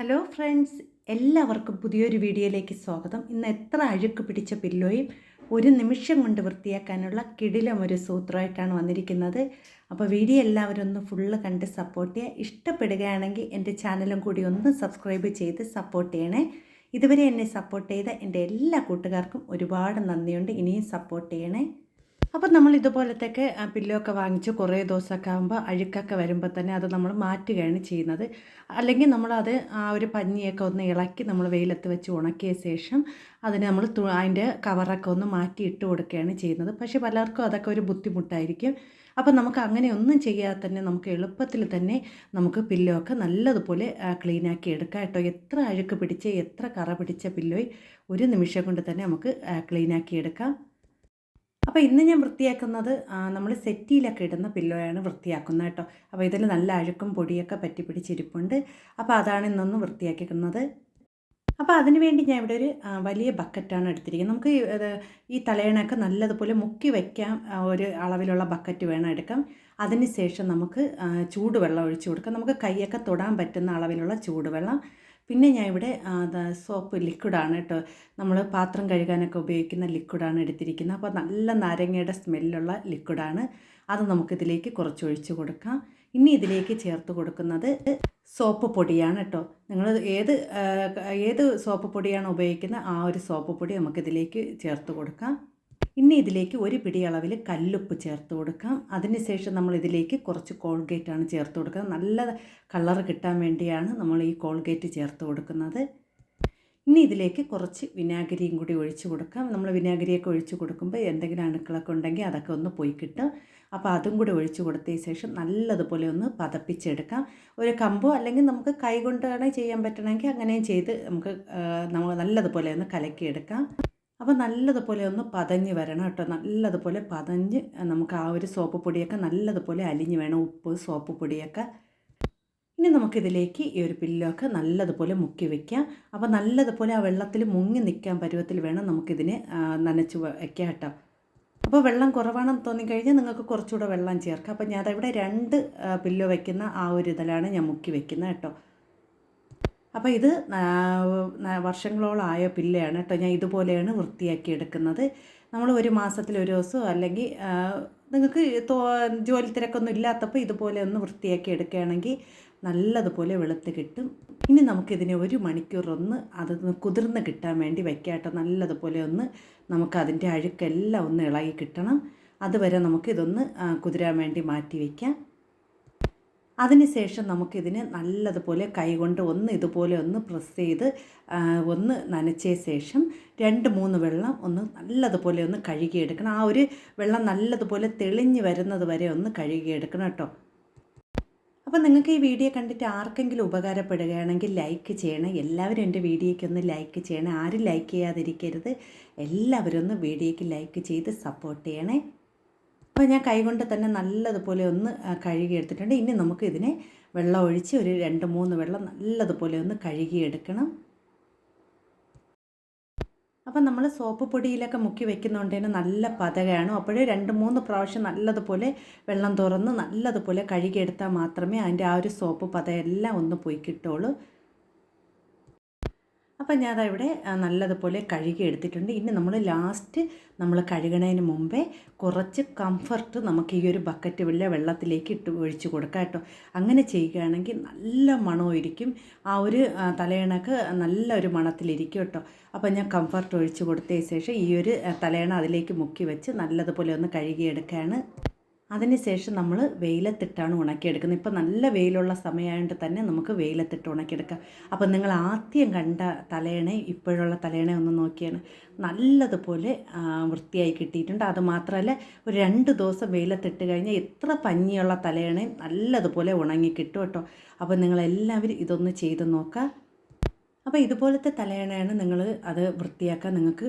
Hello friends, എല്ലാവർക്കും പുതിയൊരു വീഡിയോയിലേക്ക് സ്വാഗതം. ഇന്ന് എത്ര അഴുക്ക് പിടിച്ച പില്ലോയും ഒരു നിമിഷം കൊണ്ട് വൃത്തിയാക്കാനുള്ള കിടിലം ഒരു സൂത്രമായിട്ടാണ് വന്നിരിക്കുന്നത്. അപ്പോൾ വീഡിയോ എല്ലാവരും ഒന്ന് ഫുള്ള് കണ്ട് സപ്പോർട്ട് ചെയ്യുക. ഇഷ്ടപ്പെടുകയാണെങ്കിൽ എൻ്റെ ചാനലും കൂടി ഒന്ന് സബ്സ്ക്രൈബ് ചെയ്ത് സപ്പോർട്ട് ചെയ്യണേ. ഇതുവരെ എന്നെ സപ്പോർട്ട് ചെയ്ത എൻ്റെ എല്ലാ കൂട്ടുകാർക്കും ഒരുപാട് നന്ദിയുണ്ട്. ഇനിയും സപ്പോർട്ട് ചെയ്യണേ. അപ്പോൾ നമ്മൾ ഇതുപോലത്തെയൊക്കെ പില്ലോ ഒക്കെ വാങ്ങിച്ച് കുറേ ദിവസമൊക്കെ ആകുമ്പോൾ അഴുക്കൊക്കെ വരുമ്പോൾ തന്നെ അത് നമ്മൾ മാറ്റുകയാണ് ചെയ്യുന്നത്. അല്ലെങ്കിൽ നമ്മളത് ആ ഒരു പഞ്ഞിയൊക്കെ ഒന്ന് ഇളക്കി നമ്മൾ വെയിലത്ത് വെച്ച് ഉണക്കിയ ശേഷം അതിന് നമ്മൾ അതിൻ്റെ കവറൊക്കെ ഒന്ന് മാറ്റി ഇട്ട് കൊടുക്കുകയാണ് ചെയ്യുന്നത്. പക്ഷേ പലർക്കും അതൊക്കെ ഒരു ബുദ്ധിമുട്ടായിരിക്കും. അപ്പോൾ നമുക്ക് അങ്ങനെയൊന്നും ചെയ്യാതെ തന്നെ നമുക്ക് എളുപ്പത്തിൽ തന്നെ നമുക്ക് പില്ലോ ഒക്കെ നല്ലതുപോലെ ക്ലീനാക്കി എടുക്കാം കേട്ടോ. എത്ര അഴുക്ക് പിടിച്ച് എത്ര കറ പിടിച്ച പില്ലോയും ഒരു നിമിഷം കൊണ്ട് തന്നെ നമുക്ക് ക്ലീനാക്കി എടുക്കാം. അപ്പോൾ ഇന്ന് ഞാൻ വൃത്തിയാക്കുന്നത് നമ്മൾ സെറ്റിയിലൊക്കെ ഇടുന്ന പില്ലോയാണ് വൃത്തിയാക്കുന്നത് കേട്ടോ. അപ്പോൾ ഇതിൽ നല്ല അഴുക്കും പൊടിയൊക്കെ പറ്റി പിടിച്ചിരിപ്പുണ്ട്. അപ്പോൾ അതാണ് ഇന്നൊന്ന് വൃത്തിയാക്കുന്നത്. അപ്പോൾ അതിന് വേണ്ടി ഞാൻ ഇവിടെ ഒരു വലിയ ബക്കറ്റാണ് എടുത്തിരിക്കുന്നത്. നമുക്ക് ഈ തലയണയൊക്കെ നല്ലതുപോലെ മുക്കി വയ്ക്കാം. ഒരു അളവിലുള്ള ബക്കറ്റ് വേണം എടുക്കാം. അതിന് ശേഷം നമുക്ക് ചൂടുവെള്ളം ഒഴിച്ചു കൊടുക്കാം. നമുക്ക് കൈയൊക്കെ തൊടാൻ പറ്റുന്ന അളവിലുള്ള ചൂടുവെള്ളം. പിന്നെ ഞാൻ ഇവിടെ സോപ്പ് ലിക്വിഡാണ് കേട്ടോ. നമ്മൾ പാത്രം കഴുകാനൊക്കെ ഉപയോഗിക്കുന്ന ലിക്വിഡാണ് എടുത്തിരിക്കുന്നത്. അപ്പോൾ നല്ല നാരങ്ങയുടെ സ്മെല്ലുള്ള ലിക്വിഡാണ്. അത് നമുക്കിതിലേക്ക് കുറച്ച് ഒഴിച്ച് കൊടുക്കാം. ഇനി ഇതിലേക്ക് ചേർത്ത് കൊടുക്കുന്നത് സോപ്പ് പൊടിയാണ് കേട്ടോ. നിങ്ങൾ ഏത് സോപ്പ് പൊടിയാണ് ഉപയോഗിക്കുന്നത് ആ ഒരു സോപ്പ് പൊടി നമുക്കിതിലേക്ക് ചേർത്ത് കൊടുക്കാം. ഇനി ഇതിലേക്ക് ഒരു പിടി അളവിൽ കല്ലുപ്പ് ചേർത്ത് കൊടുക്കാം. അതിനുശേഷം നമ്മൾ ഇതിലേക്ക് കുറച്ച് കോൾഗേറ്റാണ് ചേർത്ത് കൊടുക്കുന്നത്. നല്ല കളർ കിട്ടാൻ വേണ്ടിയാണ് നമ്മൾ ഈ കോൾഗേറ്റ് ചേർത്ത് കൊടുക്കുന്നത്. ഇനി ഇതിലേക്ക് കുറച്ച് വിനാഗിരിയും കൂടി ഒഴിച്ച് കൊടുക്കാം. നമ്മൾ വിനാഗിരിയൊക്കെ ഒഴിച്ച് കൊടുക്കുമ്പോൾ എന്തെങ്കിലും അണുക്കളൊക്കെ ഉണ്ടെങ്കിൽ അതൊക്കെ ഒന്ന് പോയി കിട്ടും. അപ്പോൾ അതും കൂടി ഒഴിച്ച് കൊടുത്തതിന് ശേഷം നല്ലതുപോലെ ഒന്ന് പതപ്പിച്ചെടുക്കാം. ഒരു കമ്പോ അല്ലെങ്കിൽ നമുക്ക് കൈ കൊണ്ടാണ് ചെയ്യാൻ പറ്റണമെങ്കിൽ അങ്ങനെയും ചെയ്ത് നമ്മൾ നല്ലതുപോലെ ഒന്ന് കലക്കിയെടുക്കാം. അപ്പോൾ നല്ലതുപോലെ ഒന്ന് പതഞ്ഞ് വരണം കേട്ടോ. നല്ലതുപോലെ പതഞ്ഞ് നമുക്ക് ആ ഒരു സോപ്പ് പൊടിയൊക്കെ നല്ലതുപോലെ അലിഞ്ഞ് വേണം, ഉപ്പ് സോപ്പ് പൊടിയൊക്കെ. ഇനി നമുക്കിതിലേക്ക് ഈ ഒരു പില്ലോ ഒക്കെ നല്ലതുപോലെ മുക്കി വയ്ക്കാം. അപ്പോൾ നല്ലതുപോലെ ആ വെള്ളത്തിൽ മുങ്ങി നിൽക്കാൻ പരുവത്തിൽ വേണം നമുക്കിതിനെ നനച്ച് വയ്ക്കാം കേട്ടോ. അപ്പോൾ വെള്ളം കുറവാണെന്ന് തോന്നിക്കഴിഞ്ഞാൽ നിങ്ങൾക്ക് കുറച്ചുകൂടെ വെള്ളം ചേർക്കാം. അപ്പോൾ ഞാൻ അതവിടെ 2 പില്ലോ വയ്ക്കുന്ന ആ ഒരു ഇതിലാണ് ഞാൻ മുക്കി വയ്ക്കുന്നത് കേട്ടോ. അപ്പോൾ ഇത് വർഷങ്ങളോളമായ പില്ലയാണ് കേട്ടോ. ഞാൻ ഇതുപോലെയാണ് വൃത്തിയാക്കി എടുക്കുന്നത്. നമ്മൾ ഒരു മാസത്തിൽ ഒരു ദിവസം അല്ലെങ്കിൽ നിങ്ങൾക്ക് ജോലി തിരക്കൊന്നും ഇല്ലാത്തപ്പോൾ ഇതുപോലെ ഒന്ന് വൃത്തിയാക്കി എടുക്കുകയാണെങ്കിൽ നല്ലതുപോലെ വെളുത്ത് കിട്ടും. ഇനി നമുക്കിതിനെ 1 മണിക്കൂർ അതൊന്ന് കുതിർന്ന് കിട്ടാൻ വേണ്ടി വയ്ക്കാം കേട്ടോ. നല്ലതുപോലെ നമുക്കതിൻ്റെ അഴുക്കെല്ലാം ഒന്ന് ഇളകി കിട്ടണം. അതുവരെ നമുക്കിതൊന്ന് കുതിരാൻ വേണ്ടി മാറ്റി വയ്ക്കാം. അതിനുശേഷം നമുക്കിതിനെ നല്ലതുപോലെ കൈകൊണ്ട് ഇതുപോലെ പ്രസ് ചെയ്ത് നനച്ച ശേഷം 2-3 വെള്ളം നല്ലതുപോലെ കഴുകിയെടുക്കണം. ആ ഒരു വെള്ളം നല്ലതുപോലെ തെളിഞ്ഞ് വരുന്നത് വരെ കഴുകിയെടുക്കണം കേട്ടോ. അപ്പോൾ നിങ്ങൾക്ക് ഈ വീഡിയോ കണ്ടിട്ട് ആർക്കെങ്കിലും ഉപകാരപ്പെടുകയാണെങ്കിൽ ലൈക്ക് ചെയ്യണം. എല്ലാവരും എൻ്റെ വീഡിയോയ്ക്ക് ലൈക്ക് ചെയ്യണം. ആരും ലൈക്ക് ചെയ്യാതിരിക്കരുത്. എല്ലാവരും വീഡിയോയ്ക്ക് ലൈക്ക് ചെയ്ത് സപ്പോർട്ട് ചെയ്യണേ. അപ്പോൾ ഞാൻ കൈകൊണ്ട് തന്നെ നല്ലതുപോലെ കഴുകിയെടുത്തിട്ടുണ്ട്. ഇനി നമുക്ക് ഇതിനെ വെള്ളം ഒഴിച്ച് ഒരു 2-3 വെള്ളം നല്ലതുപോലെ കഴുകിയെടുക്കണം. അപ്പം നമ്മൾ സോപ്പ് പൊടിയിലൊക്കെ മുക്കി വെക്കുന്നതുകൊണ്ട് തന്നെ നല്ല പതകയാണ്. അപ്പോഴേ 2-3 പ്രാവശ്യം നല്ലതുപോലെ വെള്ളം തുറന്ന് നല്ലതുപോലെ കഴുകിയെടുത്താൽ മാത്രമേ അതിൻ്റെ ആ ഒരു സോപ്പ് പതയെല്ലാം പോയി കിട്ടുള്ളൂ. അപ്പം ഞാൻ ഇവിടെ നല്ലതുപോലെ കഴുകി എടുത്തിട്ടുണ്ട്. ഇനി നമ്മൾ ലാസ്റ്റ് കഴുകണതിന് മുമ്പേ കുറച്ച് കംഫർട്ട് നമുക്ക് ഈ ഒരു ബക്കറ്റ് വെള്ളത്തിലേക്ക് ഒഴിച്ച് കൊടുക്കാം കേട്ടോ. അങ്ങനെ ചെയ്യുകയാണെങ്കിൽ നല്ല മണമായിരിക്കും. ആ ഒരു തലയണക്ക് നല്ലൊരു മണത്തിലിരിക്കും കേട്ടോ. അപ്പം ഞാൻ കംഫർട്ട് ഒഴിച്ച് കൊടുത്തതിന് ശേഷം ഈ ഒരു തലയണ അതിലേക്ക് മുക്കി വെച്ച് നല്ലതുപോലെ കഴുകിയെടുക്കുകയാണ്. അതിനുശേഷം നമ്മൾ വെയിലത്തിട്ടാണ് ഉണക്കിയെടുക്കുന്നത്. ഇപ്പോൾ നല്ല വെയിലുള്ള സമയമായതുകൊണ്ട് തന്നെ നമുക്ക് വെയിലത്തിട്ട് ഉണക്കിയെടുക്കാം. അപ്പോൾ നിങ്ങൾ ആദ്യം കണ്ട തലയണയും ഇപ്പോഴുള്ള തലയണയും ഒന്ന് നോക്കിയാണ് നല്ലതുപോലെ വൃത്തിയായി കിട്ടിയിട്ടുണ്ട്. അതുമാത്രമല്ല ഒരു 2 ദിവസം വെയിലത്തിട്ട് കഴിഞ്ഞാൽ എത്ര പഞ്ഞിയുള്ള തലയണയും നല്ലതുപോലെ ഉണങ്ങി കിട്ടും കേട്ടോ. അപ്പോൾ നിങ്ങളെല്ലാവരും ഇതൊന്ന് ചെയ്ത് നോക്കുക. അപ്പോൾ ഇതുപോലത്തെ തലയണയാണ് അത് വൃത്തിയാക്കാൻ നിങ്ങൾക്ക്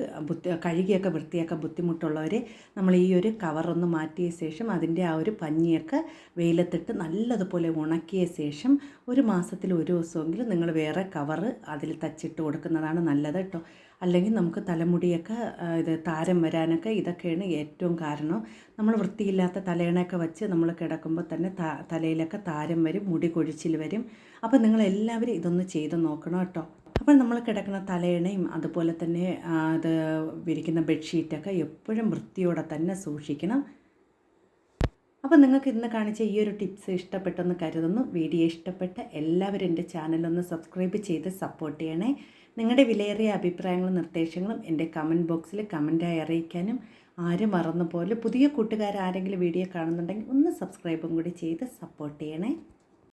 കഴുകിയൊക്കെ വൃത്തിയാക്കാൻ ബുദ്ധിമുട്ടുള്ളവർ നമ്മൾ ഈ ഒരു കവറൊന്ന് മാറ്റിയ ശേഷം അതിൻ്റെ ആ ഒരു പഞ്ഞിയൊക്കെ വെയിലത്തിട്ട് നല്ലതുപോലെ ഉണക്കിയ ശേഷം ഒരു മാസത്തിൽ ഒരു ദിവസമെങ്കിലും നിങ്ങൾ വേറെ കവറ് അതിൽ തച്ചിട്ട് കൊടുക്കുന്നതാണ് നല്ലത് കേട്ടോ. അല്ലെങ്കിൽ നമുക്ക് തലമുടിയൊക്കെ ഇത് താരം വരാനൊക്കെ ഇതൊക്കെയാണ് ഏറ്റവും കാരണം. നമ്മൾ വൃത്തിയില്ലാത്ത തലയണയൊക്കെ വെച്ച് നമ്മൾ കിടക്കുമ്പോൾ തന്നെ തലയിലൊക്കെ താരം വരും, മുടി കൊഴിച്ചിൽ വരും. അപ്പോൾ നിങ്ങളെല്ലാവരും ഇതൊന്ന് ചെയ്ത് നോക്കണം കേട്ടോ. അപ്പോൾ നമ്മൾ കിടക്കുന്ന തലയണയും അതുപോലെ തന്നെ അത് വിരിക്കുന്ന ബെഡ്ഷീറ്റൊക്കെ എപ്പോഴും വൃത്തിയോടെ തന്നെ സൂക്ഷിക്കണം. അപ്പോൾ നിങ്ങൾക്ക് ഇന്ന് കാണിച്ച ഈ ഒരു ടിപ്സ് ഇഷ്ടപ്പെട്ടെന്ന് കരുതുന്നു. വീഡിയോ ഇഷ്ടപ്പെട്ട എല്ലാവരും എൻ്റെ ചാനലൊന്ന് സബ്സ്ക്രൈബ് ചെയ്ത് സപ്പോർട്ട് ചെയ്യണേ. നിങ്ങളുടെ വിലയേറിയ അഭിപ്രായങ്ങളും നിർദ്ദേശങ്ങളും എൻ്റെ കമൻറ്റ് ബോക്സിൽ കമൻറ്റായി അറിയിക്കാനും ആരും മറന്നുപോലെ പുതിയ കൂട്ടുകാർ ആരെങ്കിലും വീഡിയോ കാണുന്നുണ്ടെങ്കിൽ ഒന്ന് സബ്സ്ക്രൈബും കൂടി ചെയ്ത് സപ്പോർട്ട് ചെയ്യണേ.